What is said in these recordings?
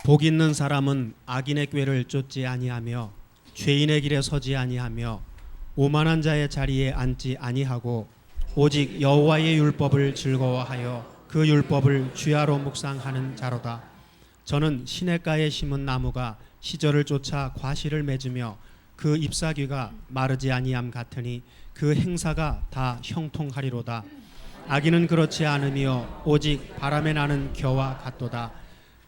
복 있는 사람은 악인의 꾀를 쫓지 아니하며 죄인의 길에 서지 아니하며 오만한 자의 자리에 앉지 아니하고 오직 여호와의 율법을 즐거워하여 그 율법을 주야로 묵상하는 자로다. 저는 시냇가에 심은 나무가 시절을 쫓아 과실을 맺으며 그 잎사귀가 마르지 아니함 같으니 그 행사가 다 형통하리로다. 악인은 그렇지 않으며 오직 바람에 나는 겨와 같도다.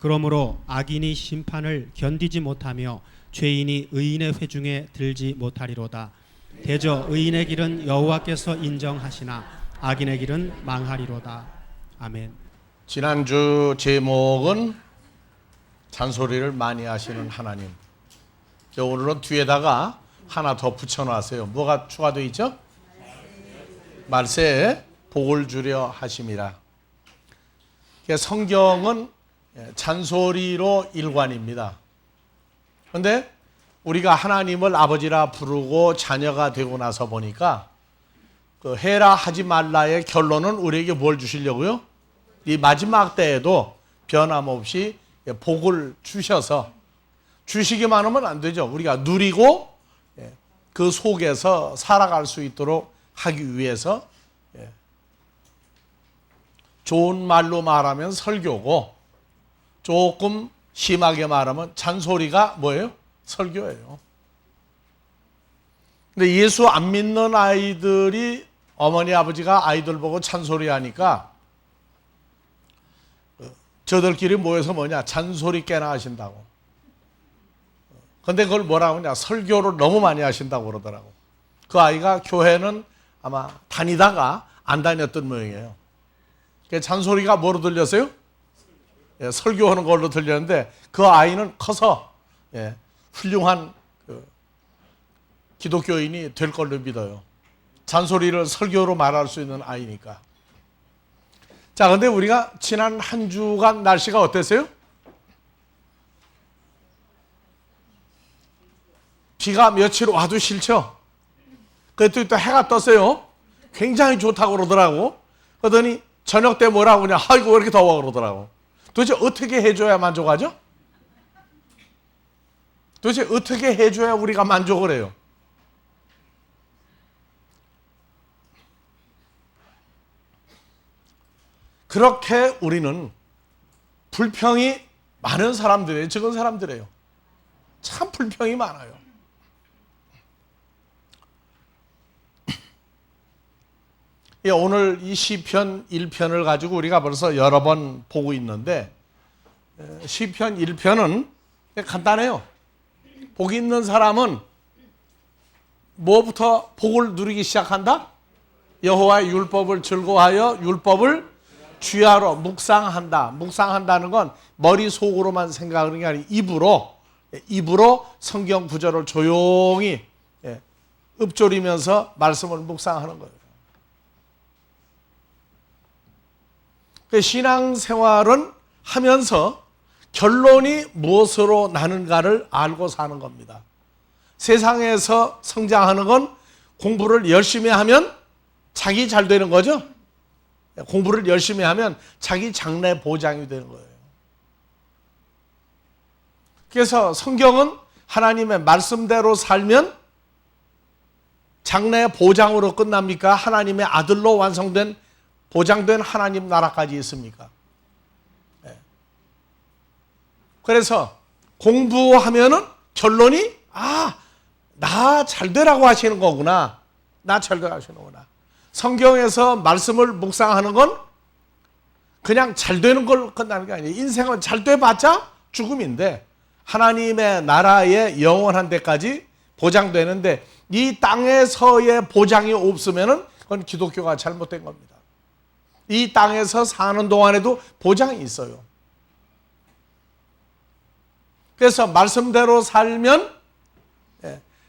그러므로 악인이 심판을 견디지 못하며 죄인이 의인의 회중에 들지 못하리로다. 대저 의인의 길은 여호와께서 인정하시나 악인의 길은 망하리로다. 아멘. 지난주 제목은 잔소리를 많이 하시는 하나님. 오늘은 뒤에다가 하나 더 붙여놨어요. 뭐가 추가되어 있죠? 말세에 복을 주려 하심이라. 성경은 잔소리로 일관입니다. 그런데 우리가 하나님을 아버지라 부르고 자녀가 되고 나서 보니까 그 해라 하지 말라의 결론은 우리에게 뭘 주시려고요? 이 마지막 때에도 변함없이 복을 주셔서, 주시기만 하면 안 되죠. 우리가 누리고 그 속에서 살아갈 수 있도록 하기 위해서 좋은 말로 말하면 설교고, 조금 심하게 말하면 잔소리가 뭐예요? 설교예요. 근데 예수 안 믿는 아이들이 어머니 아버지가 아이들 보고 잔소리 하니까 저들끼리 모여서 뭐냐, 잔소리 깨나 하신다고. 근데 그걸 뭐라고 하냐, 설교를 너무 많이 하신다고 그러더라고. 그 아이가 교회는 아마 다니다가 안 다녔던 모양이에요. 잔소리가 뭐로 들렸어요? 설교하는 걸로 들렸는데, 그 아이는 커서 훌륭한 기독교인이 될 걸로 믿어요. 잔소리를 설교로 말할 수 있는 아이니까. 자, 근데 우리가 지난 한 주간 날씨가 어땠어요? 비가 며칠 와도 싫죠? 그랬더니 또 해가 떴어요. 굉장히 좋다고 그러더라고. 그러더니 저녁 때 뭐라고 그냥, 아이고 왜 이렇게 더워 그러더라고. 도대체 어떻게 해줘야 만족하죠? 도대체 어떻게 해줘야 우리가 만족을 해요? 그렇게 우리는 불평이 많은 사람들이에요. 적은 사람들이에요. 참 불평이 많아요. 오늘 이 시편 1편을 가지고 우리가 벌써 여러 번 보고 있는데, 시편 1편은 간단해요. 복 있는 사람은 뭐부터 복을 누리기 시작한다? 여호와의 율법을 즐거워하여 율법을 주야로 묵상한다. 묵상한다는 건 머릿속으로만 생각하는 게 아니고 입으로 성경 구절을 조용히 읊조리면서 말씀을 묵상하는 거예요. 신앙생활은 하면서 결론이 무엇으로 나는가를 알고 사는 겁니다. 세상에서 성장하는 건 공부를 열심히 하면 자기 잘 되는 거죠. 공부를 열심히 하면 자기 장래 보장이 되는 거예요. 그래서 성경은 하나님의 말씀대로 살면 장래 보장으로 끝납니까? 하나님의 아들로 완성된 보장된 하나님 나라까지 있습니까? 그래서 공부하면은 결론이 나 잘 되라고 하시는 거구나. 나 잘 되라고 하시는구나. 성경에서 말씀을 묵상하는 건 그냥 잘 되는 걸 끝나는 게 아니에요. 인생은 잘 돼봤자 죽음인데 하나님의 나라의 영원한 데까지 보장되는데, 이 땅에서의 보장이 없으면은 그건 기독교가 잘못된 겁니다. 이 땅에서 사는 동안에도 보장이 있어요. 그래서 말씀대로 살면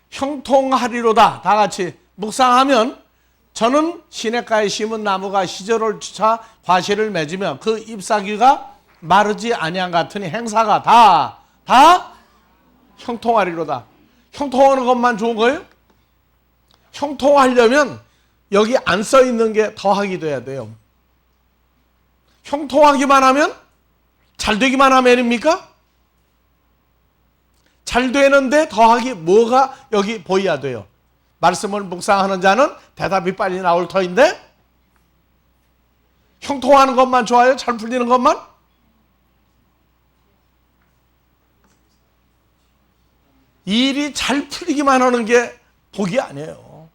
형통하리로다. 다 같이 묵상하면, 저는 시냇가에 심은 나무가 시절을 쫓아 과실을 맺으며 그 잎사귀가 마르지 아니한 같으니 행사가 다 형통하리로다. 형통하는 것만 좋은 거예요? 형통하려면 여기 안 써 있는 게 더하기 돼야 돼요. 형통하기만 하면, 잘 되기만 하면입니까? 잘 되는데 더하기 뭐가 여기 보여야 돼요? 말씀을 묵상하는 자는 대답이 빨리 나올 터인데 형통하는 것만 좋아요? 잘 풀리는 것만? 일이 잘 풀리기만 하는 게 복이 아니에요.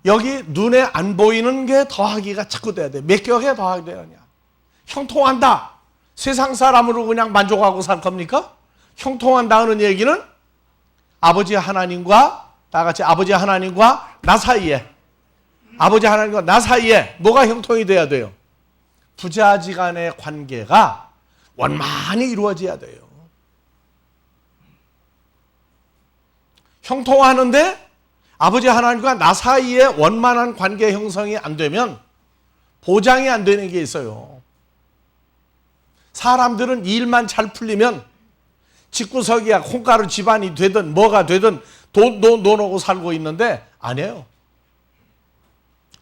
여기 눈에 안 보이는 게 더하기가 자꾸 돼야 돼. 몇 격에 더하기 되느냐? 형통한다. 세상 사람으로 그냥 만족하고 살 겁니까? 형통한다는 얘기는 아버지 하나님과 다 같이 아버지 하나님과 나 사이에 아버지 하나님과 나 사이에 뭐가 형통이 돼야 돼요? 부자지간의 관계가 원만히 이루어져야 돼요. 형통하는데 아버지 하나님과 나 사이에 원만한 관계 형성이 안 되면 보장이 안 되는 게 있어요. 사람들은 일만 잘 풀리면 집구석이야 콩가루 집안이 되든 뭐가 되든 돈도 노노고 살고 있는데 아니에요.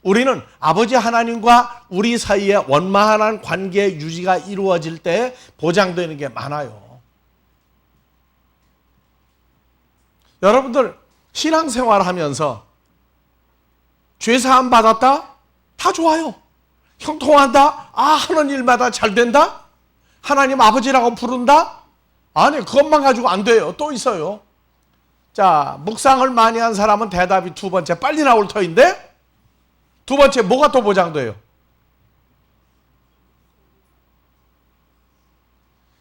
우리는 아버지 하나님과 우리 사이에 원만한 관계 유지가 이루어질 때 보장되는 게 많아요. 여러분들 신앙생활 하면서 죄사함 받았다? 다 좋아요. 형통한다? 하는 일마다 잘 된다? 하나님 아버지라고 부른다? 아니, 그것만 가지고 안 돼요. 또 있어요. 자, 묵상을 많이 한 사람은 대답이 두 번째 빨리 나올 터인데 두 번째 뭐가 또 보장돼요?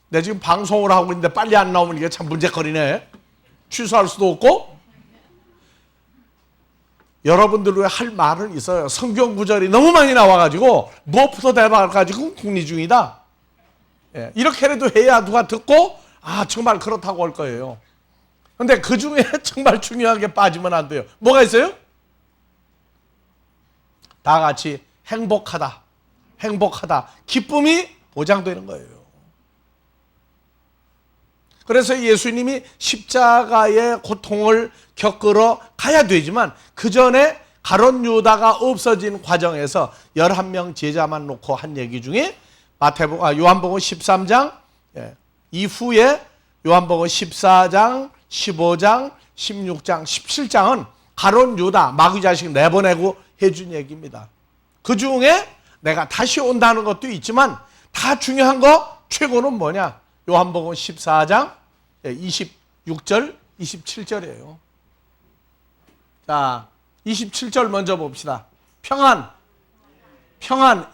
내가 지금 방송을 하고 있는데 빨리 안 나오면 이게 참 문제거리네. 취소할 수도 없고. 여러분들 할 말은 있어요. 성경 구절이 너무 많이 나와가지고 무엇부터 대박가지고 궁리 중이다. 예, 이렇게라도 해야 누가 듣고 정말 그렇다고 할 거예요. 근데 그 중에 정말 중요한 게 빠지면 안 돼요. 뭐가 있어요? 다 같이 행복하다. 행복하다. 기쁨이 보장되는 거예요. 그래서 예수님이 십자가의 고통을 겪으러 가야 되지만 그 전에 가룟 유다가 없어진 과정에서 11명 제자만 놓고 한 얘기 중에 요한복음 13장 이후에 요한복음 14장, 15장, 16장, 17장은 가룟 유다 마귀 자식 내보내고 해준 얘기입니다. 그 중에 내가 다시 온다는 것도 있지만 다 중요한 거 최고는 뭐냐? 요한복음 14장 26절, 27절이에요. 자, 27절 먼저 봅시다. 평안,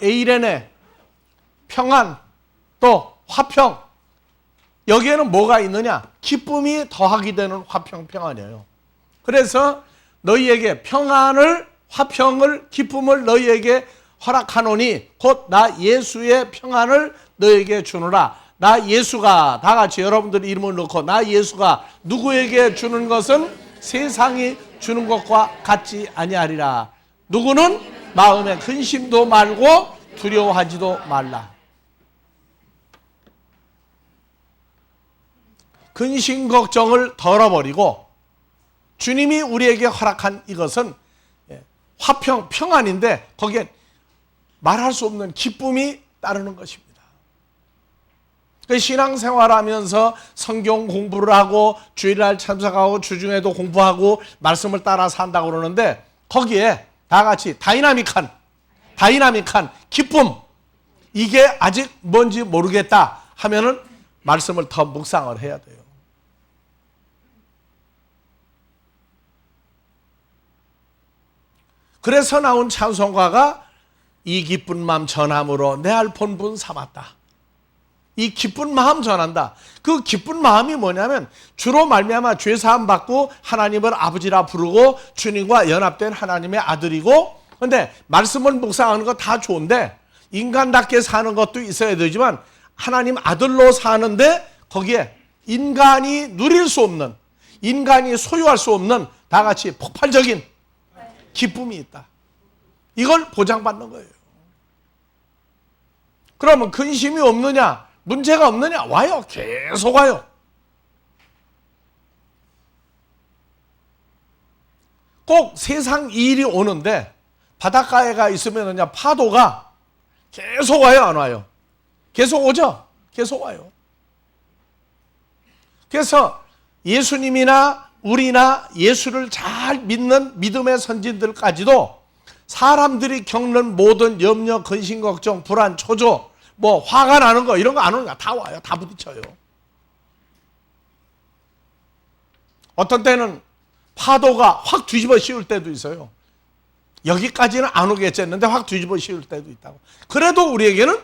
에이레네, 평안, 또 화평. 여기에는 뭐가 있느냐? 기쁨이 더하게 되는 화평, 평안이에요. 그래서 너희에게 평안을, 화평을, 기쁨을 너희에게 허락하노니 곧 나 예수의 평안을 너희에게 주노라. 나 예수가, 다 같이 여러분들 이름을 넣고 나 예수가 누구에게 주는 것은 세상이 주는 것과 같지 아니하리라. 누구는 마음에 근심도 말고 두려워하지도 말라. 근심 걱정을 덜어버리고 주님이 우리에게 허락한 이것은 화평, 평안인데 거기에 말할 수 없는 기쁨이 따르는 것입니다. 신앙생활하면서 성경 공부를 하고 주일날 참석하고 주중에도 공부하고 말씀을 따라 산다고 그러는데 거기에 다 같이 다이나믹한 기쁨, 이게 아직 뭔지 모르겠다 하면은 말씀을 더 묵상을 해야 돼요. 그래서 나온 찬송가가 이 기쁜 마음 전함으로 내 알 본분 삼았다. 이 기쁜 마음 전한다. 그 기쁜 마음이 뭐냐면 주로 말미암아 죄 사함 받고 하나님을 아버지라 부르고 주님과 연합된 하나님의 아들이고, 근데 말씀을 묵상하는 거 다 좋은데 인간답게 사는 것도 있어야 되지만 하나님 아들로 사는데 거기에 인간이 누릴 수 없는, 인간이 소유할 수 없는 다 같이 폭발적인 기쁨이 있다. 이걸 보장받는 거예요. 그러면 근심이 없느냐? 문제가 없느냐? 와요. 계속 와요. 꼭 세상 일이 오는데 바닷가에가 있으면 파도가 계속 와요, 안 와요? 계속 오죠? 계속 와요. 그래서 예수님이나 우리나 예수를 잘 믿는 믿음의 선진들까지도 사람들이 겪는 모든 염려, 근심, 걱정, 불안, 초조, 뭐 화가 나는 거 이런 거 안 오는 거 다 와요. 다 부딪혀요. 어떤 때는 파도가 확 뒤집어 씌울 때도 있어요. 여기까지는 안 오겠지 했는데 확 뒤집어 씌울 때도 있다고. 그래도 우리에게는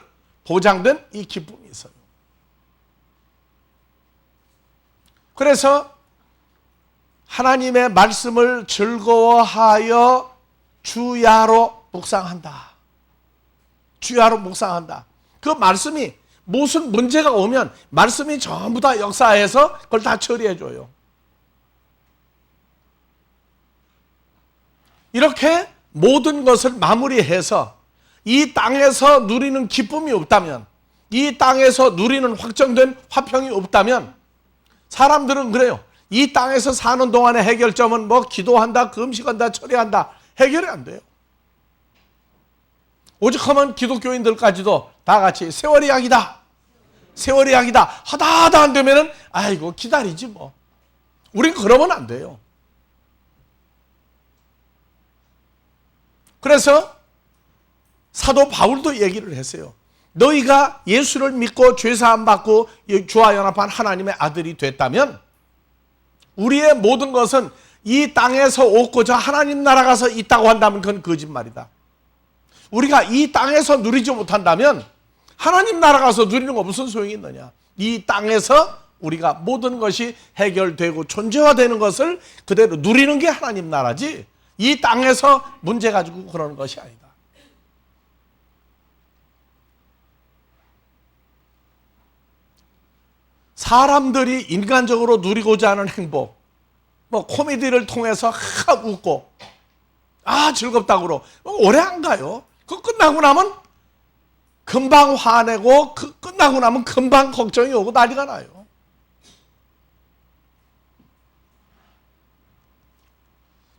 보장된 이 기쁨이 있어요. 그래서 하나님의 말씀을 즐거워하여 주야로 묵상한다. 주야로 묵상한다. 그 말씀이 무슨 문제가 오면 말씀이 전부 다 역사해서 그걸 다 처리해 줘요. 이렇게 모든 것을 마무리해서 이 땅에서 누리는 기쁨이 없다면, 이 땅에서 누리는 확정된 화평이 없다면 사람들은 그래요. 이 땅에서 사는 동안의 해결점은 뭐 기도한다, 금식한다, 처리한다. 해결이 안 돼요. 오죽하면 기독교인들까지도 다 같이 세월이 약이다. 세월이 약이다. 하다 안 되면은 아이고 기다리지 뭐. 우린 그러면 안 돼요. 그래서 사도 바울도 얘기를 했어요. 너희가 예수를 믿고 죄사함 받고 주와 연합한 하나님의 아들이 됐다면 우리의 모든 것은 이 땅에서 없고자 하나님 나라 가서 있다고 한다면 그건 거짓말이다. 우리가 이 땅에서 누리지 못한다면 하나님 나라 가서 누리는 거 무슨 소용이 있느냐. 이 땅에서 우리가 모든 것이 해결되고 존재화되는 것을 그대로 누리는 게 하나님 나라지 이 땅에서 문제 가지고 그러는 것이 아니다. 사람들이 인간적으로 누리고자 하는 행복, 뭐 코미디를 통해서 웃고 즐겁다고 그러고 오래 안 가요. 그 끝나고 나면 금방 화내고 끝나고 나면 금방 걱정이 오고 난리가 나요.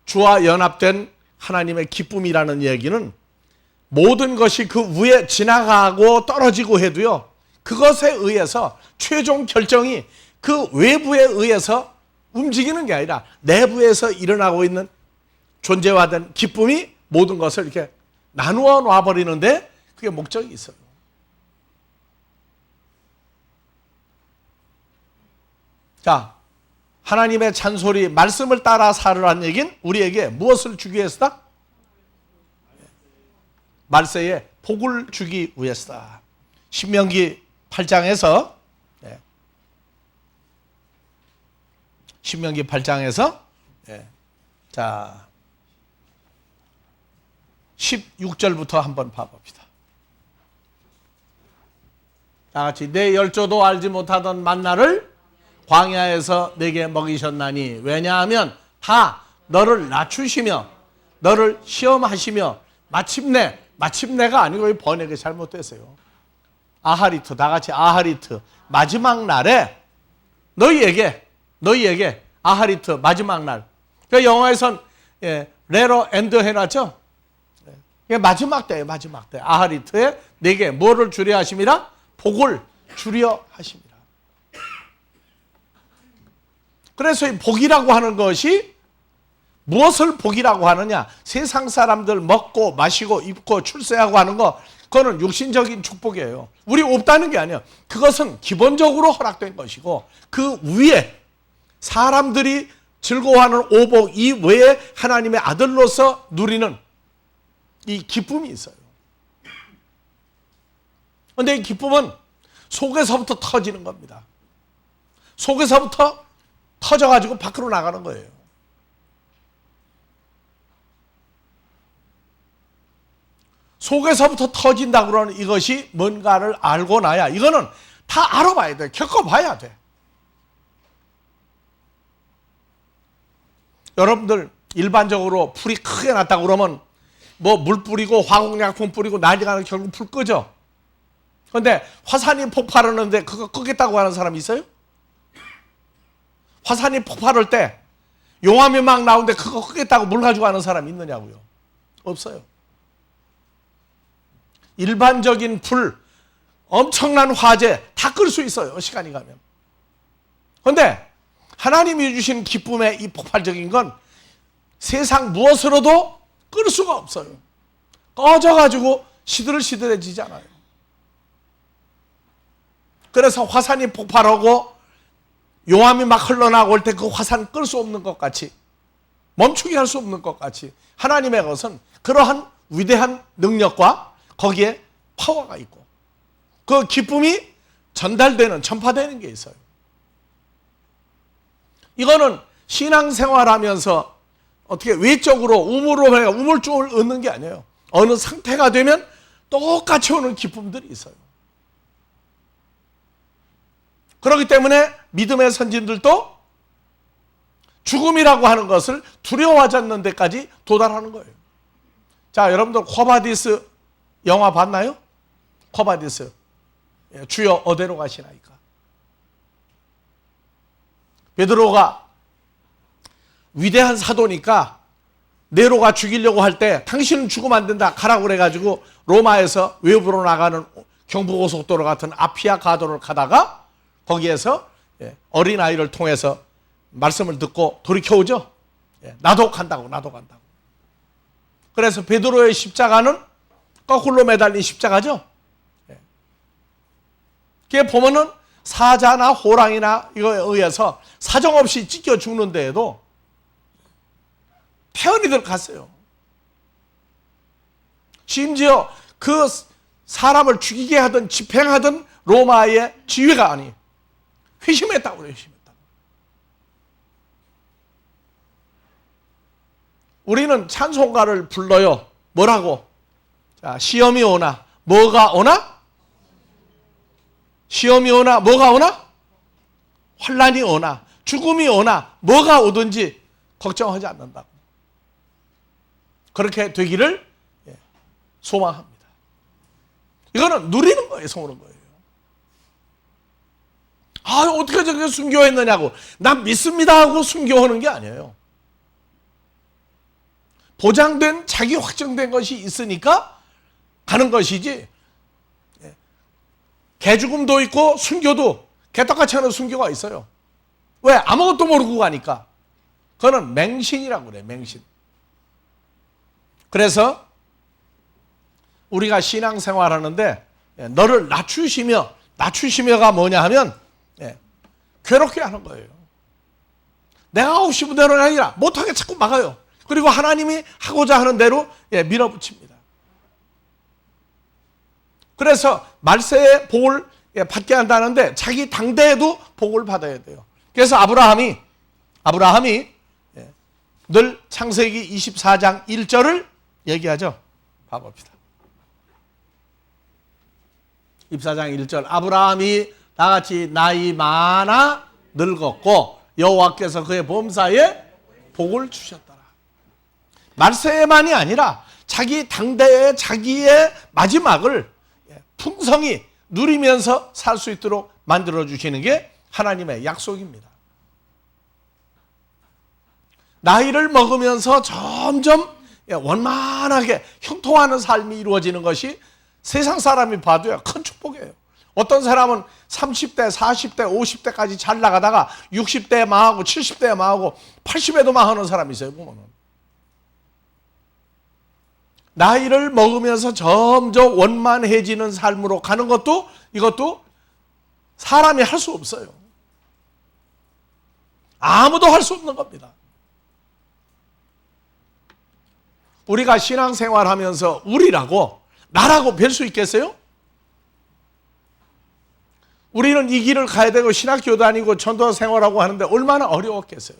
주와 연합된 하나님의 기쁨이라는 얘기는 모든 것이 그 위에 지나가고 떨어지고 해도요, 그것에 의해서 최종 결정이 그 외부에 의해서 움직이는 게 아니라 내부에서 일어나고 있는 존재화된 기쁨이 모든 것을 이렇게 나누어 놔버리는데 그게 목적이 있어요. 자, 하나님의 잔소리, 말씀을 따라 살으라는 얘기는 우리에게 무엇을 주기 위해서다? 말세에 복을 주기 위해서다. 신명기 8장에서 신명기 8장에서 자 16절부터 한번 봐봅시다. 다 같이 내 열조도 알지 못하던 만나를 광야에서 내게 먹이셨나니 왜냐하면 다 너를 낮추시며 너를 시험하시며 마침내가 아니고 번역이 잘못됐어요. 아하리트, 다 같이 아하리트, 마지막 날에 너희에게 아하리트, 마지막 날. 그 영어에선 레러 엔드 해놨죠. 마지막 때예요. 마지막 때 아하리트에 내게 뭐를 주려 하심이라? 복을 주려 하심이라. 그래서 이 복이라고 하는 것이 무엇을 복이라고 하느냐? 세상 사람들 먹고 마시고 입고 출세하고 하는 거, 그거는 육신적인 축복이에요. 우리 없다는 게 아니에요. 그것은 기본적으로 허락된 것이고 그 위에 사람들이 즐거워하는 오복 이외에 하나님의 아들로서 누리는 이 기쁨이 있어요. 그런데 이 기쁨은 속에서부터 터지는 겁니다. 속에서부터 터져가지고 밖으로 나가는 거예요. 속에서부터 터진다고 그러는 이것이 뭔가를 알고 나야 이거는 다 알아봐야 돼. 겪어봐야 돼. 여러분들 일반적으로 불이 크게 났다고 그러면 뭐 물 뿌리고 화공약품 뿌리고 난리가 나서 결국 불 끄죠. 그런데 화산이 폭발하는데 그거 끄겠다고 하는 사람 있어요? 화산이 폭발할 때 용암이 막 나오는데 그거 끄겠다고 물 가지고 하는 사람 있느냐고요? 없어요. 일반적인 불, 엄청난 화재 다 끌 수 있어요. 시간이 가면. 그런데 하나님이 주신 기쁨의 이 폭발적인 건 세상 무엇으로도 끌 수가 없어요. 꺼져가지고 시들시들해지지 않아요. 그래서 화산이 폭발하고 용암이 막 흘러나올 때 그 화산 끌 수 없는 것 같이, 멈추게 할 수 없는 것 같이 하나님의 것은 그러한 위대한 능력과 거기에 파워가 있고 그 기쁨이 전달되는, 전파되는 게 있어요. 이거는 신앙생활하면서 어떻게 외적으로 우물쭈물 얻는 게 아니에요. 어느 상태가 되면 똑같이 오는 기쁨들이 있어요. 그렇기 때문에 믿음의 선진들도 죽음이라고 하는 것을 두려워하지 않는 데까지 도달하는 거예요. 자, 여러분들 코바디스 영화 봤나요? 코바디스. 주여 어디로 가시나이까? 베드로가 위대한 사도니까 네로가 죽이려고 할 때 당신은 죽으면 안 된다 가라고 그래가지고 로마에서 외부로 나가는 경부고속도로 같은 아피아 가도를 가다가 거기에서 어린아이를 통해서 말씀을 듣고 돌이켜오죠. 나도 간다고. 그래서 베드로의 십자가는 거꾸로 매달린 십자가죠. 그게 보면은 사자나 호랑이나 이거에 의해서 사정없이 찢겨 죽는 데에도 태연이들 갔어요. 심지어 그 사람을 죽이게 하던 집행하던 로마의 지휘관이 회심했다고 그래요. 회심했다고. 우리는 찬송가를 불러요. 뭐라고? 자, 시험이 오나 뭐가 오나? 시험이 오나 뭐가 오나? 환난이 오나 죽음이 오나 뭐가 오든지 걱정하지 않는다고. 그렇게 되기를 소망합니다. 이거는 누리는 거예요. 성우는 거예요. 아, 어떻게 저렇게 순교했느냐고. 난 믿습니다 하고 순교하는 게 아니에요. 보장된 자기 확정된 것이 있으니까 가는 것이지. 개죽음도 있고 순교도 개떡같이 하는 순교가 있어요. 왜? 아무것도 모르고 가니까. 그거는 맹신이라고 그래요. 맹신. 그래서 우리가 신앙생활하는데 너를 낮추시며가 뭐냐 하면 괴롭게 하는 거예요. 내가 하고 싶은 대로는 아니라 못하게 자꾸 막아요. 그리고 하나님이 하고자 하는 대로 밀어붙입니다. 그래서 말세의 복을 받게 한다는데 자기 당대에도 복을 받아야 돼요. 그래서 아브라함이 늘 창세기 24장 1절을 얘기하죠. 봐봅시다. 24장 1절 아브라함이 나같이 나이 많아 늙었고 여호와께서 그의 범사에 복을 주셨더라. 말세만이 아니라 자기 당대의 자기의 마지막을 풍성히 누리면서 살 수 있도록 만들어주시는 게 하나님의 약속입니다. 나이를 먹으면서 점점 원만하게 형통하는 삶이 이루어지는 것이 세상 사람이 봐도요 큰 축복이에요. 어떤 사람은 30대, 40대, 50대까지 잘 나가다가 60대에 망하고 70대에 망하고 80에도 망하는 사람이 있어요. 보면은. 나이를 먹으면서 점점 원만해지는 삶으로 가는 것도 이것도 사람이 할 수 없어요. 아무도 할 수 없는 겁니다. 우리가 신앙생활하면서 우리라고 나라고 뵐 수 있겠어요? 우리는 이 길을 가야 되고 신학교 다니고 전도 생활하고 하는데 얼마나 어려웠겠어요?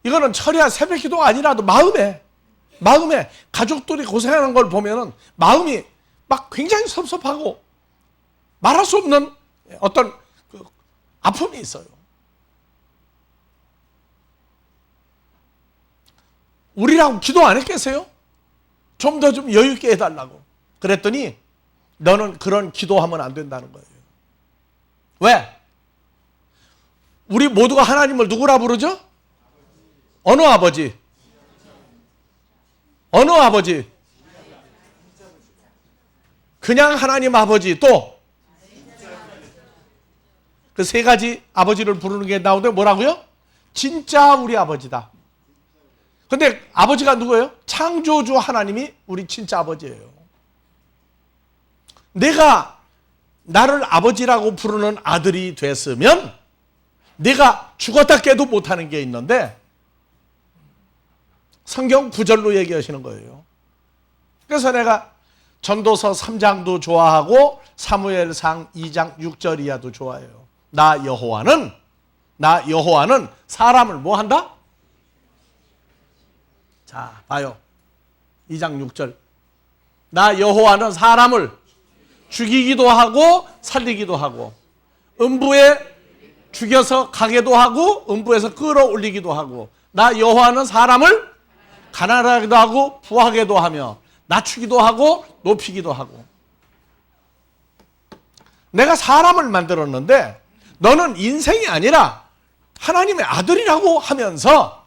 이거는 철야 새벽 기도가 아니라도 마음에 가족들이 고생하는 걸 보면은 마음이 막 굉장히 섭섭하고 말할 수 없는 어떤 그 아픔이 있어요. 우리라고 기도 안 했겠어요? 좀 더 좀 여유 있게 해달라고. 그랬더니 너는 그런 기도하면 안 된다는 거예요. 왜? 우리 모두가 하나님을 누구라 부르죠? 어느 아버지? 어느 아버지? 그냥 하나님 아버지, 또 그 세 가지 아버지를 부르는 게 나오는데 뭐라고요? 진짜 우리 아버지다. 근데 아버지가 누구예요? 창조주 하나님이 우리 진짜 아버지예요. 내가 나를 아버지라고 부르는 아들이 됐으면 내가 죽었다 깨도 못하는 게 있는데 성경 구절로 얘기하시는 거예요. 그래서 내가 전도서 3장도 좋아하고 사무엘상 2장 6절 이하도 좋아해요. 나 여호와는 사람을 뭐 한다? 자, 봐요. 2장 6절. 나 여호와는 사람을 죽이기도 하고 살리기도 하고 음부에 죽여서 가게도 하고 음부에서 끌어올리기도 하고 나 여호와는 사람을 가난하기도 하고 부하게도 하며 낮추기도 하고 높이기도 하고. 내가 사람을 만들었는데 너는 인생이 아니라 하나님의 아들이라고 하면서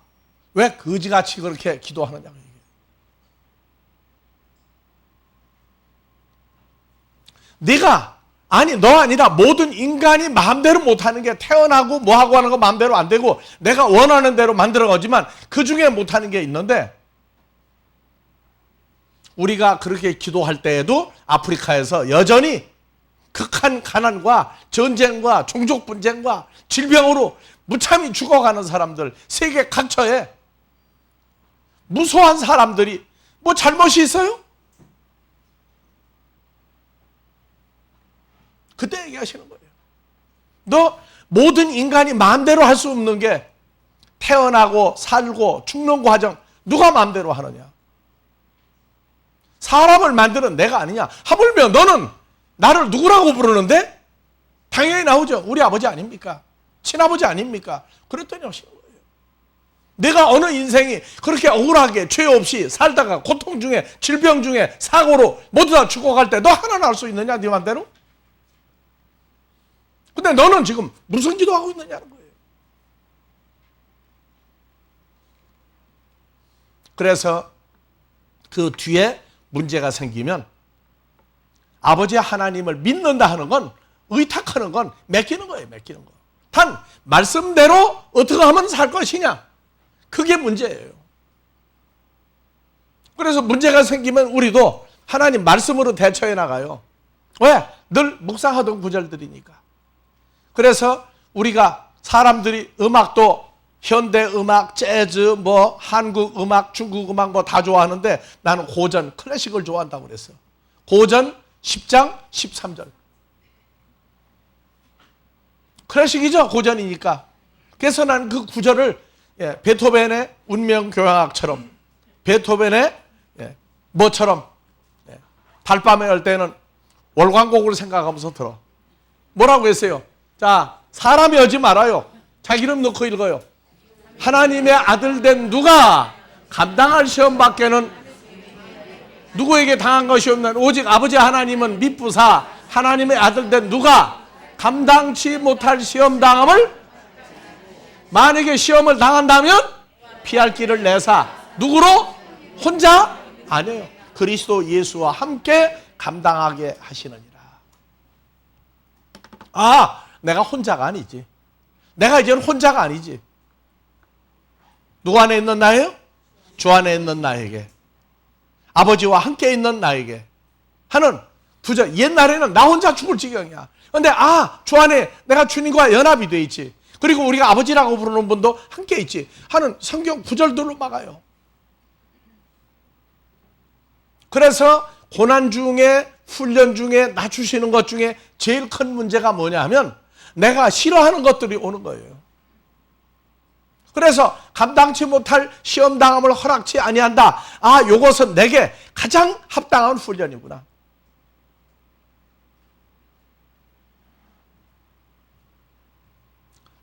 왜 거지같이 그렇게 기도하느냐. 네가 너 아니라 모든 인간이 마음대로 못하는 게 태어나고 뭐하고 하는 거 마음대로 안 되고 내가 원하는 대로 만들어 가지만 그 중에 못하는 게 있는데 우리가 그렇게 기도할 때에도 아프리카에서 여전히 극한 가난과 전쟁과 종족 분쟁과 질병으로 무참히 죽어가는 사람들, 세계 각처에 무수한 사람들이 뭐 잘못이 있어요? 그때 얘기하시는 거예요. 너 모든 인간이 마음대로 할 수 없는 게 태어나고 살고 죽는 과정 누가 마음대로 하느냐? 사람을 만드는 내가 아니냐? 하물며 너는 나를 누구라고 부르는데? 당연히 나오죠. 우리 아버지 아닙니까? 친아버지 아닙니까? 그랬더니 하시는 거예요. 내가 어느 인생이 그렇게 억울하게 죄 없이 살다가 고통 중에 질병 중에 사고로 모두 다 죽어갈 때 너 하나 날 수 있느냐? 네 맘대로? 근데 너는 지금 무슨 기도하고 있느냐는 거예요. 그래서 그 뒤에 문제가 생기면 아버지 하나님을 믿는다 하는 건 의탁하는 건 맡기는 거예요. 맡기는 거. 단 말씀대로 어떻게 하면 살 것이냐. 그게 문제예요. 그래서 문제가 생기면 우리도 하나님 말씀으로 대처해 나가요. 왜? 늘 묵상하던 구절들이니까. 그래서 우리가 사람들이 음악도 현대 음악, 재즈, 뭐 한국 음악, 중국 음악 뭐 다 좋아하는데 나는 고전, 클래식을 좋아한다고 그랬어. 고전 10장 13절. 클래식이죠. 고전이니까. 그래서 나는 그 구절을 베토벤의 운명교향악처럼 베토벤의 뭐처럼 달밤에 할 때는 월광곡을 생각하면서 들어. 뭐라고 했어요? 자, 사람이 하지 말아요. 자기 이름 넣고 읽어요. 하나님의 아들 된 누가 감당할 시험 밖에는 누구에게 당한 것이 없는 오직 아버지 하나님은 미쁘사 하나님의 아들 된 누가 감당치 못할 시험 당함을 만약에 시험을 당한다면 피할 길을 내사 누구로? 혼자? 아니에요. 그리스도 예수와 함께 감당하게 하시느니라. 아, 내가 혼자가 아니지. 내가 이제는 혼자가 아니지. 누구 안에 있는 나예요? 주 안에 있는 나에게, 아버지와 함께 있는 나에게 하는 부자. 옛날에는 나 혼자 죽을 지경이야. 근데 주 안에 내가 주님과 연합이 돼 있지. 그리고 우리가 아버지라고 부르는 분도 함께 있지 하는 성경 구절들로 막아요. 그래서 고난 중에 훈련 중에 낮추시는 것 중에 제일 큰 문제가 뭐냐 하면 내가 싫어하는 것들이 오는 거예요. 그래서 감당치 못할 시험당함을 허락치 아니한다. 요것은 내게 가장 합당한 훈련이구나.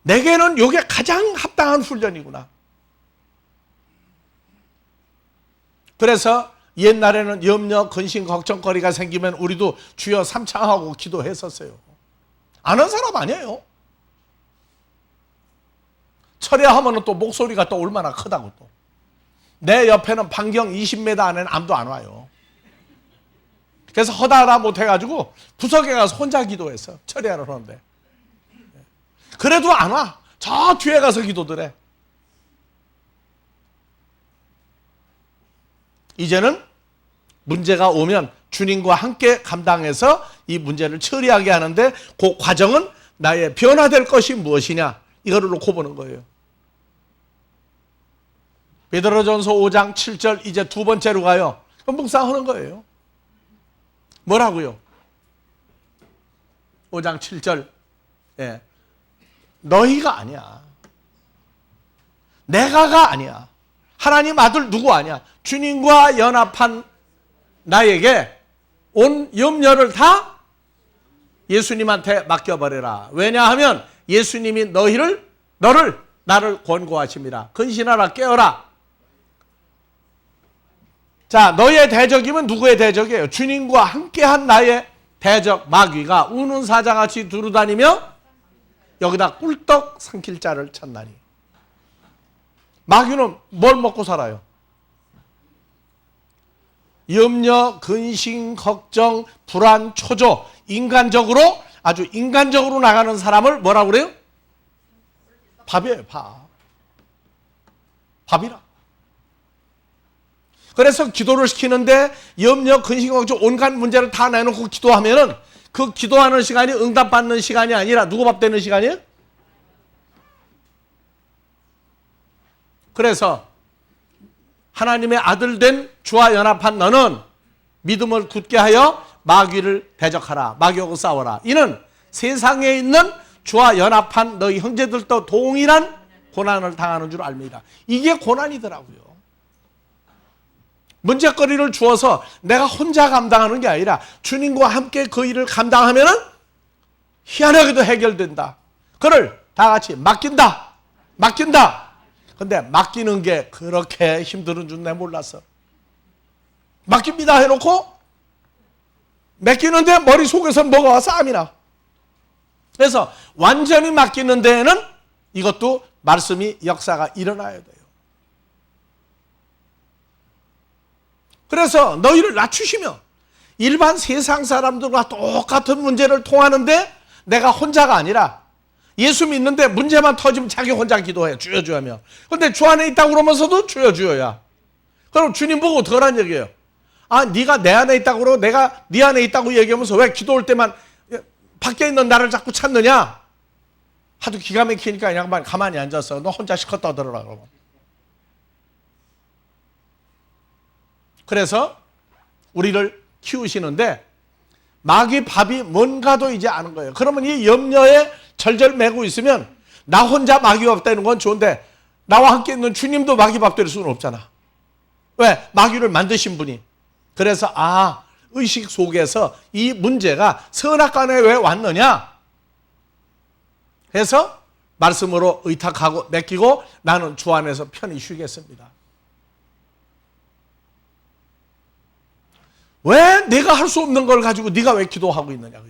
내게는 이게 가장 합당한 훈련이구나. 그래서 옛날에는 염려, 근심, 걱정거리가 생기면 우리도 주여 삼창하고 기도했었어요. 아는 사람 아니에요. 철야하면 또 목소리가 또 얼마나 크다고 또. 내 옆에는 반경 20m 안에는 아무도 안 와요. 그래서 허다하다 못해가지고 구석에 가서 혼자 기도했어. 처리하러 오는데. 그래도 안 와. 저 뒤에 가서 기도들 해. 이제는 문제가 오면 주님과 함께 감당해서 이 문제를 처리하게 하는데 그 과정은 나의 변화될 것이 무엇이냐, 이거를 놓고 보는 거예요. 베드로전서 5장 7절 이제 두 번째로 가요. 그럼 묵상하는 거예요. 뭐라고요? 5장 7절. 예. 너희가 아니야. 내가가 아니야. 하나님 아들 누구 아니야. 주님과 연합한 나에게 온 염려를 다 예수님한테 맡겨버려라. 왜냐하면 예수님이 나를 권고하십니다. 근신하라, 깨어라. 자, 너의 대적이면 누구의 대적이에요? 주님과 함께한 나의 대적 마귀가 우는 사자같이 두루다니며 여기다 꿀떡 삼킬 자를 찾나니. 마귀는 뭘 먹고 살아요? 염려, 근심, 걱정, 불안, 초조, 아주 인간적으로 나가는 사람을 뭐라고 그래요? 밥이에요, 밥. 밥이라. 그래서 기도를 시키는데 염려, 근심, 걱정, 온갖 문제를 다 내놓고 기도하면은 그 기도하는 시간이 응답받는 시간이 아니라 누구 밥 되는 시간이에요? 그래서 하나님의 아들 된 주와 연합한 너는 믿음을 굳게 하여 마귀를 대적하라. 마귀하고 싸워라. 이는 세상에 있는 주와 연합한 너희 형제들도 동일한 고난을 당하는 줄 압니다. 이게 고난이더라고요. 문제거리를 주어서 내가 혼자 감당하는 게 아니라 주님과 함께 그 일을 감당하면 희한하게도 해결된다. 그를 다 같이 맡긴다. 근데 맡기는 게 그렇게 힘든 줄 내 몰랐어. 맡깁니다 해놓고 맡기는데 머릿속에서 뭐가 와? 싸움이 나. 그래서 완전히 맡기는 데에는 이것도 말씀이 역사가 일어나야 돼요. 그래서 너희를 낮추시며 일반 세상 사람들과 똑같은 문제를 통하는데 내가 혼자가 아니라 예수 믿는데 문제만 터지면 자기 혼자 기도해. 주여 주여 하며. 근데 주 안에 있다고 그러면서도 주여 주여야. 그럼 주님 보고 어떡하라는 얘기예요? 아, 네가 내 안에 있다고 그러고 내가 네 안에 있다고 얘기하면서 왜 기도할 때만 밖에 있는 나를 자꾸 찾느냐? 하도 기가 막히니까 양반 가만히 앉았어. 너 혼자 시컷 떠들어라 그러면. 그래서 우리를 키우시는데 마귀 밥이 뭔가도 이제 아는 거예요. 그러면 이 염려에 절절 매고 있으면 나 혼자 마귀 밥 되는 건 좋은데 나와 함께 있는 주님도 마귀 밥 될 수는 없잖아. 왜? 마귀를 만드신 분이. 그래서 의식 속에서 이 문제가 선악간에 왜 왔느냐 해서 말씀으로 의탁하고 맡기고 나는 주 안에서 편히 쉬겠습니다. 왜 내가 할 수 없는 걸 가지고 네가 왜 기도하고 있느냐.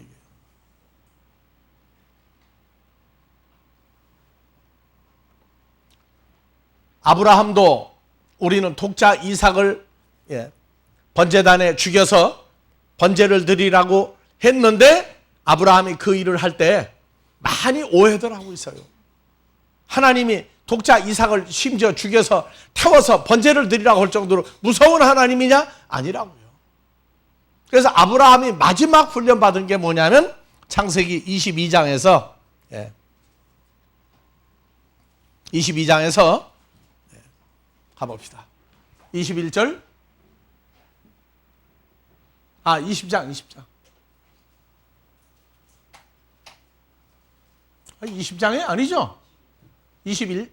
아브라함도 우리는 독자 이삭을 번제단에 죽여서 번제를 드리라고 했는데 아브라함이 그 일을 할 때 많이 오해들 하고 있어요. 하나님이 독자 이삭을 심지어 죽여서 태워서 번제를 드리라고 할 정도로 무서운 하나님이냐? 아니라고요. 그래서 아브라함이 마지막 훈련받은 게 뭐냐면 창세기 22장에서 22장에서 가봅시다. 21절 20장 20장이 아니죠? 22장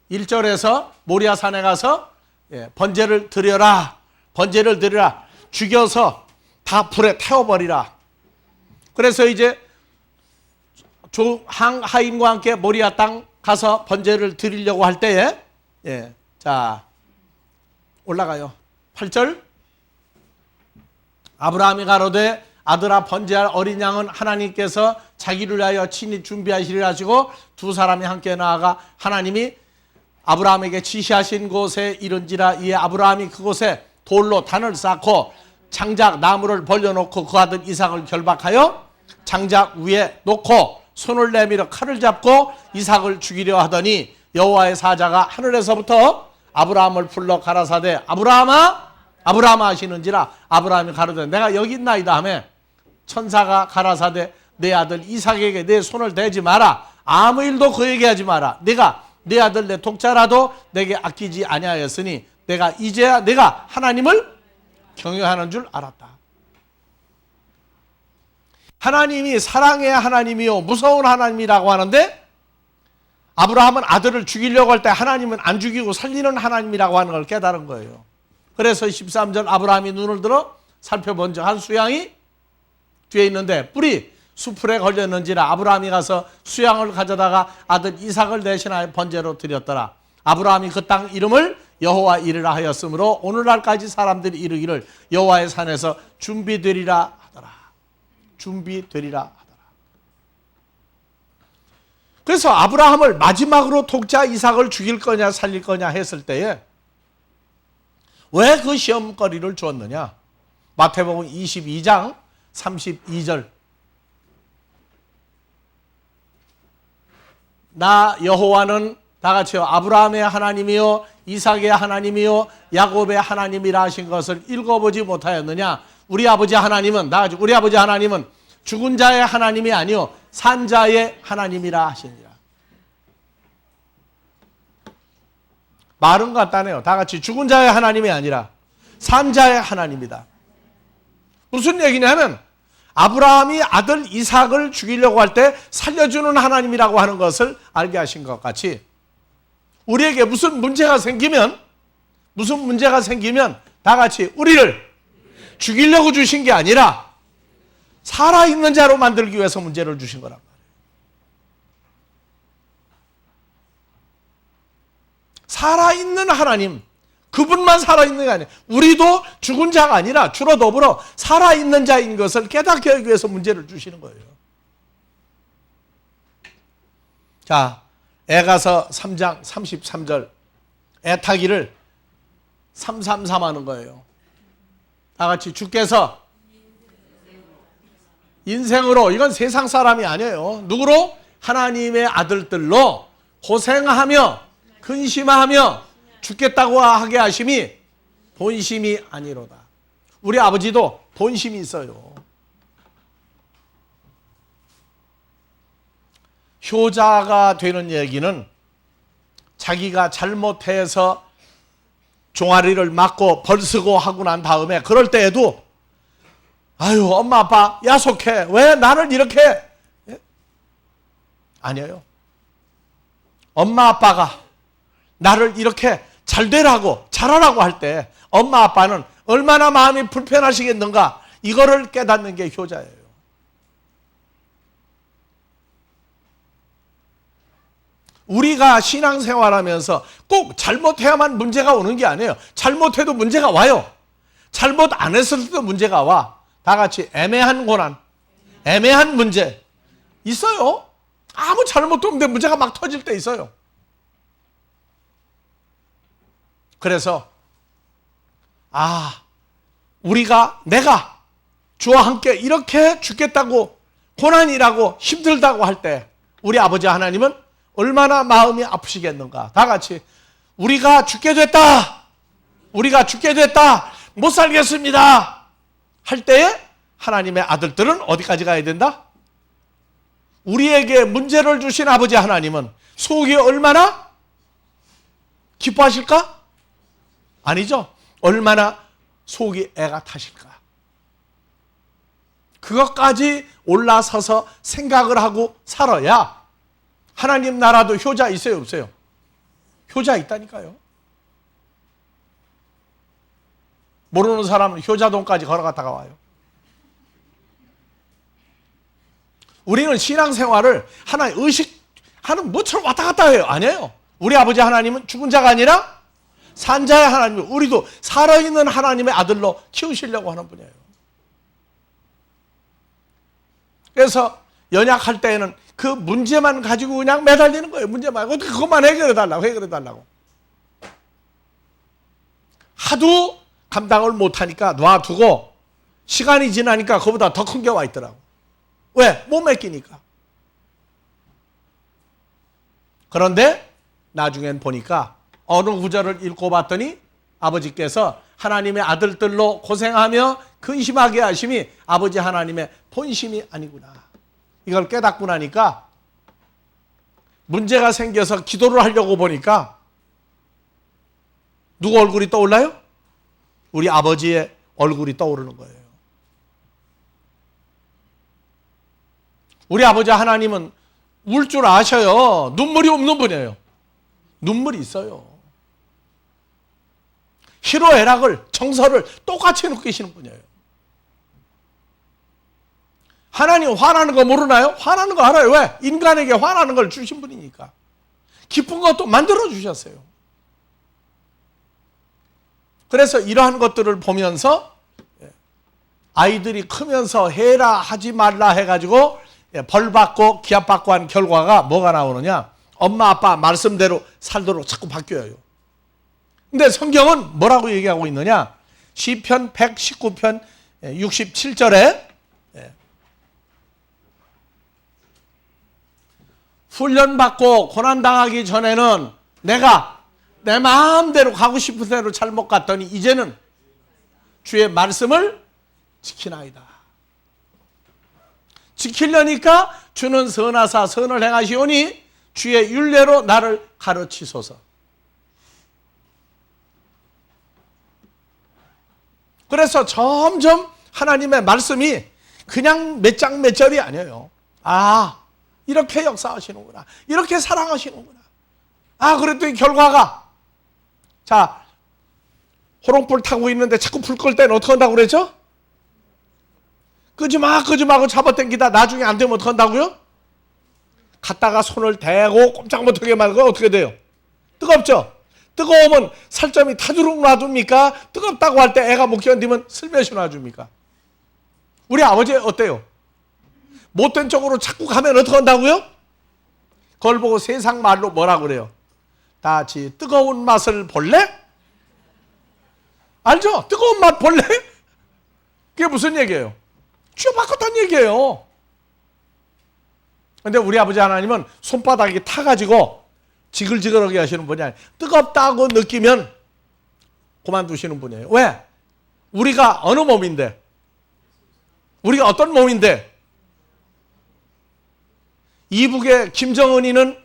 1절에서 모리아 산에 가서 번제를 드려라. 죽여서 다 불에 태워버리라. 그래서 이제 하인과 함께 모리아 땅 가서 번제를 드리려고 할 때에 자 올라가요. 8절 아브라함이 가로되 아들아 번제할 어린 양은 하나님께서 자기를 위하여 친히 준비하시리라 하시고 두 사람이 함께 나아가 하나님이 아브라함에게 지시하신 곳에 이른지라. 이에 아브라함이 그곳에 돌로 단을 쌓고 장작 나무를 벌려놓고 그 아들 이삭을 결박하여 장작 위에 놓고 손을 내밀어 칼을 잡고 이삭을 죽이려 하더니 여호와의 사자가 하늘에서부터 아브라함을 불러 가라사대 아브라함아 아브라함아 하시는지라. 아브라함이 가로되 내가 여기 있나이다 하매 천사가 가라사대 내 아들 이삭에게 내 손을 대지 마라. 아무 일도 그에게 하지 마라. 내가 내 아들 내 독자라도 내게 아끼지 아니하였으니 내가 이제야 내가 하나님을 경외하는 줄 알았다. 하나님이 사랑의 하나님이요 무서운 하나님이라고 하는데 아브라함은 아들을 죽이려고 할 때 하나님은 안 죽이고 살리는 하나님이라고 하는 걸 깨달은 거예요. 그래서 13절 아브라함이 눈을 들어 살펴본 적 한 수양이 뒤에 있는데 뿔이 수풀에 걸렸는지라. 아브라함이 가서 수양을 가져다가 아들 이삭을 대신하여 번제로 드렸더라. 아브라함이 그 땅 이름을 여호와 이르라 하였으므로 오늘날까지 사람들이 이르기를 여호와의 산에서 준비되리라 하더라. 준비되리라 하더라. 그래서 아브라함을 마지막으로 독자 이삭을 죽일 거냐 살릴 거냐 했을 때에 왜 그 시험거리를 주었느냐. 마태복음 22장 32절 나 여호와는 다 같이요 아브라함의 하나님이요 이삭의 하나님이요 야곱의 하나님이라 하신 것을 읽어보지 못하였느냐. 우리 아버지 하나님은 다 같이 우리 아버지 하나님은 죽은 자의 하나님이 아니요 산 자의 하나님이라 하시니라. 말은 간단해요. 다 같이 죽은 자의 하나님이 아니라 산 자의 하나님이다. 무슨 얘기냐면 아브라함이 아들 이삭을 죽이려고 할 때 살려주는 하나님이라고 하는 것을 알게 하신 것 같이 우리에게 무슨 문제가 생기면 다 같이 우리를 죽이려고 주신 게 아니라 살아있는 자로 만들기 위해서 문제를 주신 거란 말이에요. 살아있는 하나님, 그분만 살아있는 게 아니에요. 우리도 죽은 자가 아니라 주로 더불어 살아있는 자인 것을 깨닫게 하기 위해서 문제를 주시는 거예요. 자, 에가서 3장 33절 애타기를 333 하는 거예요. 다 같이 주께서 인생으로, 이건 세상 사람이 아니에요. 누구로? 하나님의 아들들로 고생하며 근심하며 죽겠다고 하게 하심이 본심이 아니로다. 우리 아버지도 본심이 있어요. 효자가 되는 얘기는 자기가 잘못해서 종아리를 맞고 벌쓰고 하고 난 다음에 그럴 때에도 아유 엄마 아빠 야속해 왜 나를 이렇게 예? 아니에요. 엄마 아빠가 나를 이렇게 잘 되라고 잘하라고 할 때 엄마 아빠는 얼마나 마음이 불편하시겠는가 이거를 깨닫는 게 효자예요. 우리가 신앙생활하면서 꼭 잘못해야만 문제가 오는 게 아니에요. 잘못해도 문제가 와요. 잘못 안 했을 때도 문제가 와. 다 같이 애매한 고난, 애매한 문제 있어요. 아무 잘못도 없는데 문제가 막 터질 때 있어요. 그래서 내가 주와 함께 이렇게 죽겠다고 고난이라고 힘들다고 할 때 우리 아버지 하나님은 얼마나 마음이 아프시겠는가. 다 같이 우리가 죽게 됐다 못 살겠습니다 할 때에 하나님의 아들들은 어디까지 가야 된다? 우리에게 문제를 주신 아버지 하나님은 속이 얼마나 기뻐하실까? 아니죠. 얼마나 속이 애가 타실까? 그것까지 올라서서 생각을 하고 살아야 하나님 나라도 효자 있어요 없어요? 효자 있다니까요. 모르는 사람은 효자동까지 걸어갔다가 와요. 우리는 신앙생활을 하나의 의식하는 뭐처럼 왔다 갔다 해요. 아니에요. 우리 아버지 하나님은 죽은 자가 아니라 산 자의 하나님, 우리도 살아있는 하나님의 아들로 키우시려고 하는 분이에요. 그래서 연약할 때에는 그 문제만 가지고 그냥 매달리는 거예요. 문제만. 그것만 해결해 달라고. 하도 감당을 못하니까 놔두고 시간이 지나니까 그보다 더 큰 게 와 있더라고. 왜? 못 맡기니까. 그런데 나중엔 보니까 어느 구절을 읽고 봤더니 아버지께서 하나님의 아들들로 고생하며 근심하게 하심이 아버지 하나님의 본심이 아니구나. 이걸 깨닫고 나니까 문제가 생겨서 기도를 하려고 보니까 누구 얼굴이 떠올라요? 우리 아버지의 얼굴이 떠오르는 거예요. 우리 아버지 하나님은 울 줄 아셔요. 눈물이 없는 분이에요. 눈물이 있어요. 희로애락을, 정서를 똑같이 느끼시는 분이에요. 하나님 화나는 거 모르나요? 화나는 거 알아요. 왜? 인간에게 화나는 걸 주신 분이니까. 기쁜 것도 만들어 주셨어요. 그래서 이러한 것들을 보면서 아이들이 크면서 해라 하지 말라 해가지고 벌받고 기합받고 한 결과가 뭐가 나오느냐? 엄마 아빠 말씀대로 살도록 자꾸 바뀌어요. 근데 성경은 뭐라고 얘기하고 있느냐? 시편 119편 67절에 훈련받고 고난당하기 전에는 내가 내 마음대로 가고 싶은 대로 잘못 갔더니 이제는 주의 말씀을 지키나이다. 지키려니까 주는 선하사 선을 행하시오니 주의 율례로 나를 가르치소서. 그래서 점점 하나님의 말씀이 그냥 몇 장 몇 절이 아니에요. 아, 이렇게 역사하시는구나. 이렇게 사랑하시는구나. 아, 그랬더니 결과가, 자, 호롱불 타고 있는데 자꾸 불 끌 때는 어떻게 한다고 그랬죠? 끄지마 하고 잡아당기다 나중에 안 되면 어떻게 한다고요? 갔다가 손을 대고 꼼짝 못하게 말고 어떻게 돼요? 뜨겁죠? 뜨거우면 살점이 타두룩 놔둡니까? 뜨겁다고 할 때 애가 못 견디면 슬며시 놔줍니까? 우리 아버지 어때요? 못된 쪽으로 자꾸 가면 어떻게 한다고요? 그걸 보고 세상 말로 뭐라고 그래요? 다 같이 뜨거운 맛을 볼래? 알죠? 뜨거운 맛 볼래? 그게 무슨 얘기예요? 쥐어 바꿨다는 얘기예요. 근데 우리 아버지 하나님은 손바닥이 타가지고 지글지글하게 하시는 분이 아니에요. 뜨겁다고 느끼면 그만두시는 분이에요. 왜? 우리가 어느 몸인데? 우리가 어떤 몸인데? 이북의 김정은이는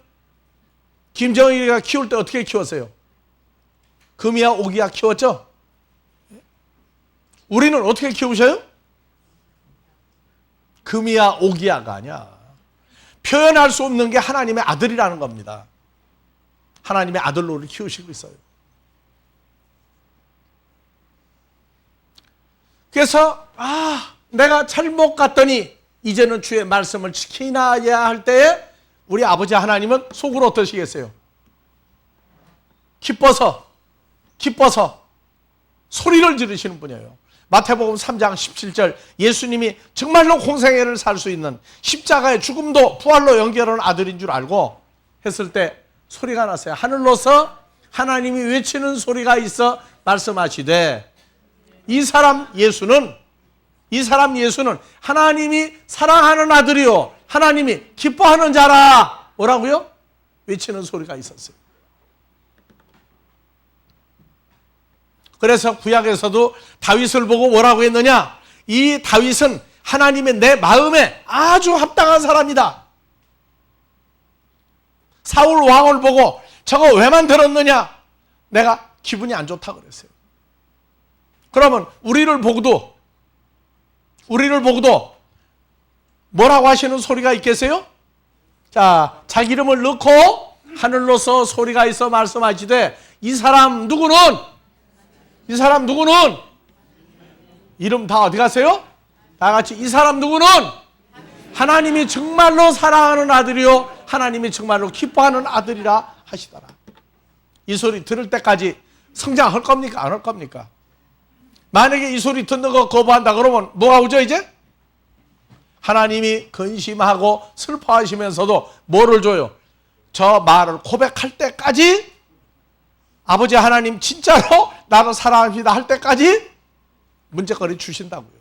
김정일이가 키울 때 어떻게 키웠어요? 금이야 오기야 키웠죠? 우리는 어떻게 키우셔요? 금이야 오기야가 아니야. 표현할 수 없는 게 하나님의 아들이라는 겁니다. 하나님의 아들로 우리를 키우시고 있어요. 그래서 내가 잘못 갔더니 이제는 주의 말씀을 지키나야 할 때에 우리 아버지 하나님은 속으로 어떠시겠어요? 기뻐서 소리를 지르시는 분이에요. 마태복음 3장 17절 예수님이 정말로 공생애를 살 수 있는 십자가의 죽음도 부활로 연결하는 아들인 줄 알고 했을 때 소리가 났어요. 하늘로서 하나님이 외치는 소리가 있어 말씀하시되 이 사람 예수는 하나님이 사랑하는 아들이요 하나님이 기뻐하는 자라. 뭐라고요? 외치는 소리가 있었어요. 그래서 구약에서도 다윗을 보고 뭐라고 했느냐? 이 다윗은 하나님의 내 마음에 아주 합당한 사람이다. 사울 왕을 보고 저거 왜 만들었느냐? 내가 기분이 안 좋다 그랬어요. 그러면 우리를 보고도 뭐라고 하시는 소리가 있겠어요? 자, 자기 이름을 넣고 하늘로서 소리가 있어 말씀하시되 이 사람 누구는 이름 다 어디 가세요? 다 같이 이 사람 누구는 하나님이 정말로 사랑하는 아들이요 하나님이 정말로 기뻐하는 아들이라 하시더라. 이 소리 들을 때까지 성장할 겁니까? 안 할 겁니까? 만약에 이 소리 듣는 거 거부한다 그러면 뭐가 오죠 이제? 하나님이 근심하고 슬퍼하시면서도 뭐를 줘요? 저 말을 고백할 때까지 아버지 하나님 진짜로 나를 사랑합니다 할 때까지 문제거리 주신다고요.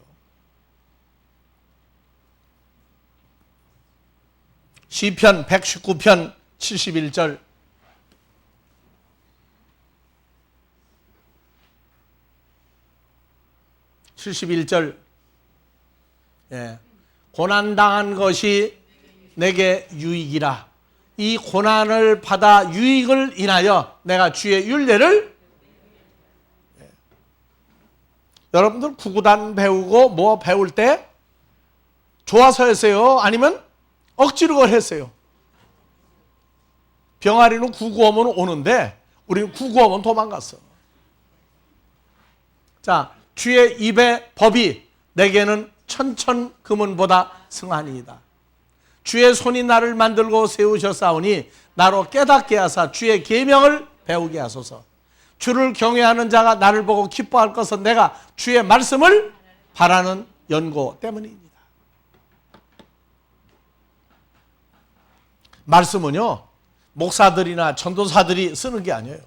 시편 119편 71절. 예. 고난당한 것이 내게 유익이라. 이 고난을 받아 유익을 인하여 내가 주의 율례를. 예. 여러분들 구구단 배우고 뭐 배울 때 좋아서 했어요? 아니면 억지로 했어요? 병아리는 구구오면 오는데 우리는 구구오면 도망갔어. 자, 주의 입의 법이 내게는 천천 금은보다 승하니이다. 주의 손이 나를 만들고 세우셨사오니 나로 깨닫게 하사 주의 계명을 배우게 하소서. 주를 경외하는 자가 나를 보고 기뻐할 것은 내가 주의 말씀을 바라는 연고 때문입니다. 말씀은요, 목사들이나 전도사들이 쓰는 게 아니에요.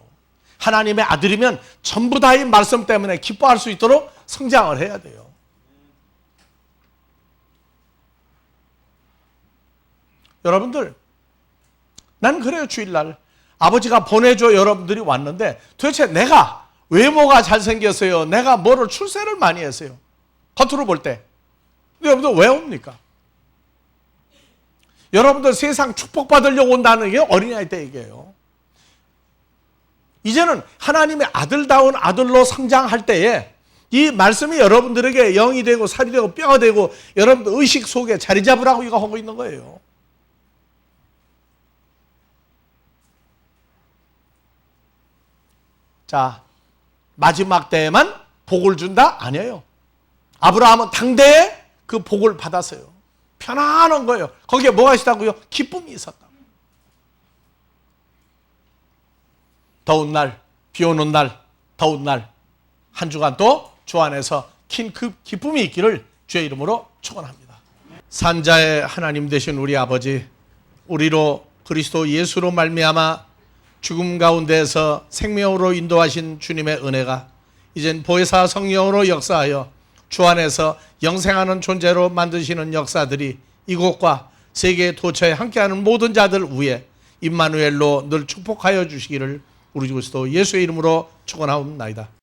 하나님의 아들이면 전부 다 이 말씀 때문에 기뻐할 수 있도록 성장을 해야 돼요. 여러분들, 난 그래요. 주일날 아버지가 보내줘 여러분들이 왔는데 도대체 내가 외모가 잘생겼어요? 내가 뭐를 출세를 많이 했어요? 겉으로 볼 때. 근데 여러분들 왜 옵니까? 여러분들 세상 축복받으려고 온다는 게 어린아이 때 얘기예요. 이제는 하나님의 아들다운 아들로 성장할 때에 이 말씀이 여러분들에게 영이 되고 살이 되고 뼈가 되고 여러분들 의식 속에 자리 잡으라고 이거 하고 있는 거예요. 자, 마지막 때에만 복을 준다? 아니에요. 아브라함은 당대에 그 복을 받았어요. 편안한 거예요. 거기에 뭐가 있었다고요? 기쁨이 있었다. 더운 날, 비 오는 날, 더운 날, 한 주간 또 주 안에서 긴 그 기쁨이 있기를 주의 이름으로 축원합니다. 산자의 하나님 되신 우리 아버지, 우리로 그리스도 예수로 말미암아 죽음 가운데에서 생명으로 인도하신 주님의 은혜가 이젠 보혜사 성령으로 역사하여 주 안에서 영생하는 존재로 만드시는 역사들이 이곳과 세계 도처에 함께하는 모든 자들 위에 임마누엘로 늘 축복하여 주시기를 우리 그리스도 예수의 이름으로 축원하옵나이다.